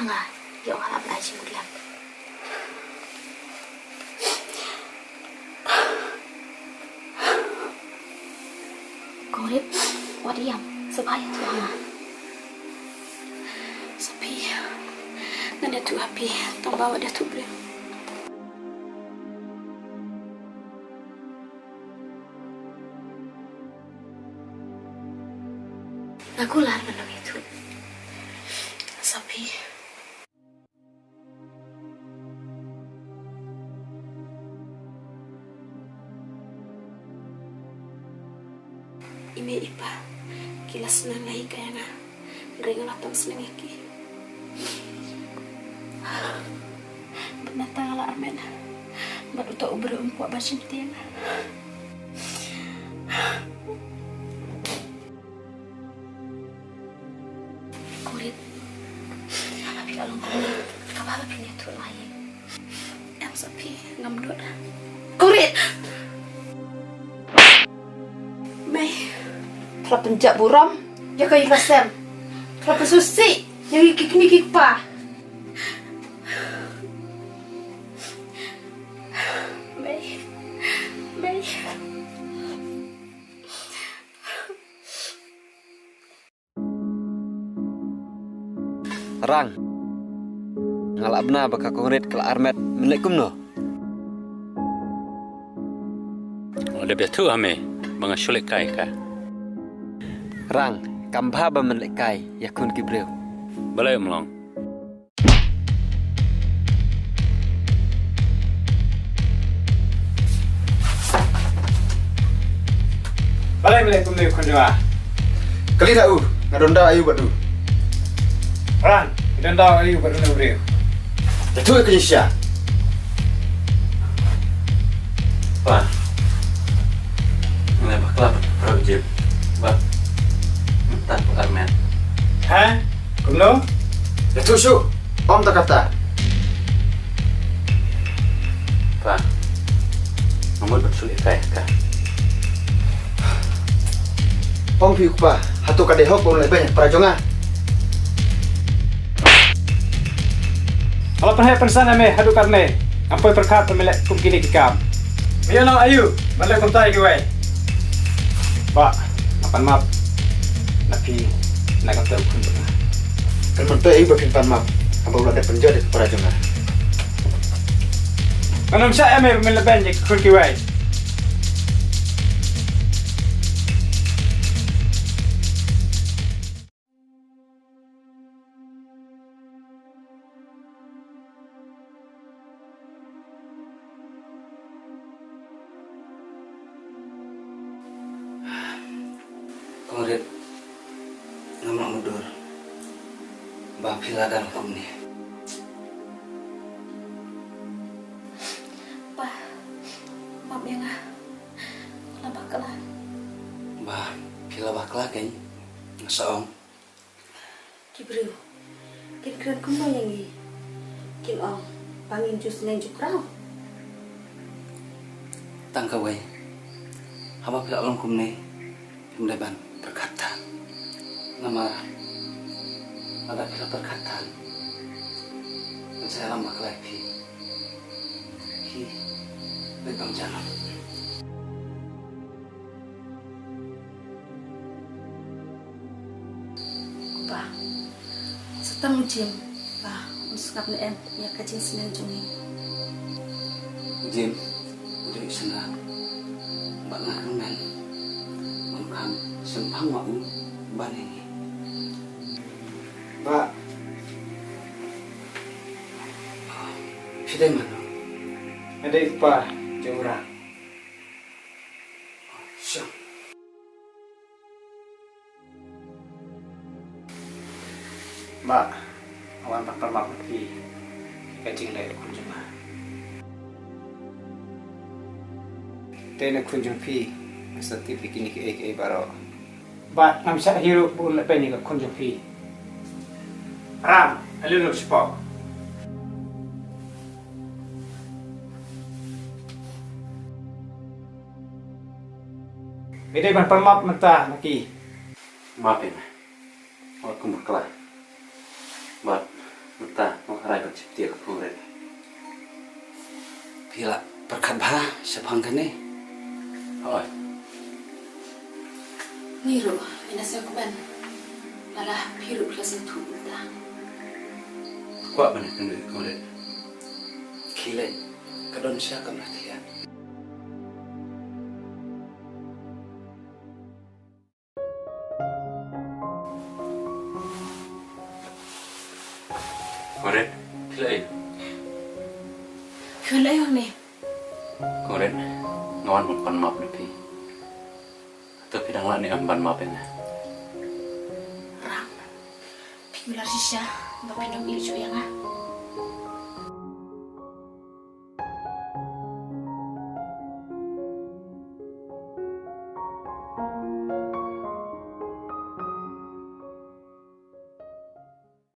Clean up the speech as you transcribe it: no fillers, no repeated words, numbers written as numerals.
nga, di ako halap-halap sing gulap. Korip, wadiam, supaya tuang nga. Sapi, nanda tu api, tong bawa dia tu beliau. Aku lar menang itu. Sapi. Ime ipa, kila senang lagi kaya nga. Ringan atam senang iki. Benatang ala armen. Baru tau berumpu abasin tiang. Kulit. Tapi kalau kulit, kapal pinnya tuh lain. Em sapi ngamdut. Kulit. Mai. Kalau penjak buram, ya kayak kasem. Kalau pesusi, yang ikik pa. Mai. Rang. Ngalapna baka kongret kala armet melekum no. Ada betul ame, banga sulit kai ka. Rang, kampha ba melekai yakun kibreu. Balai melong. Balai melek kumne kunjua. Kali dah ngadonda ayu badu. Ran, dan dah ayu badu beri. Tetu ke Indonesia. Pak. Nggak bakal project. Bak. Entah armet. Ha? Kumno? Tetu syu. Om tak kata. Pak. Nomor bersulit kai ka. Om piuk pa. Hatu kadehok pun lebih banyak prajonga. Kalau pernah persan ame hadu karne. Apa perkat pemelek kum kini kikam. Biar nak ayu, balai kum tai kiwai. Pak, makan map. Napi nak kata ukun tu. Kan mentu ayu bakin panmap. Apa ulah ada penjara ke prajonga. Kanam saya ame pemelek banyak kun kiwai. Kongret ngamak mudur. Bang piladan hukum ni. Pa, map yang nga. Wala bakalan. Bah, pila bakla kay saong. Kibreu. Kira-kira kumo yang i. Kim ong, pangin jus nang jukraw. Tangkaway. Haba pila long kum ni. Pemdeban berkata. Nama ada pila perkataan. Dan saya lama lagi. Hi, bebang jalan. Pa, setang jim. Pa, uskap na em, ya kacing senang jungi. Jim, udah senang. Mbak ngaku men. Mengkam sempang mau ban ini. Pak, Fidai mana? Ada ipa jumrah. Siap. Mbak, awan permak pi. Kacing lai kunjung. Tena kunjung pi. Sati bikin ke baro. Mbak, nam sa hero pun lebih ni ke kunjung pi. Ram, alun sepok. Beda ban permap mentah maki. Maafin. Aku berkelah. Bat, Mutta mengarai bercipta ke murid. Pila berkat bah sepang kene. Oi, Niru, inasya ko ben. Malah piru kelas itu dah. kuat benar kan murid. Kile kadon siya ka matiya. Murid, pila itu. Kala yung ni. Murid, ngawan pun pan map lebih. Tapi dang lah ni amban map ini. Rang. Pigular siya. Bapinong iljo yang ah.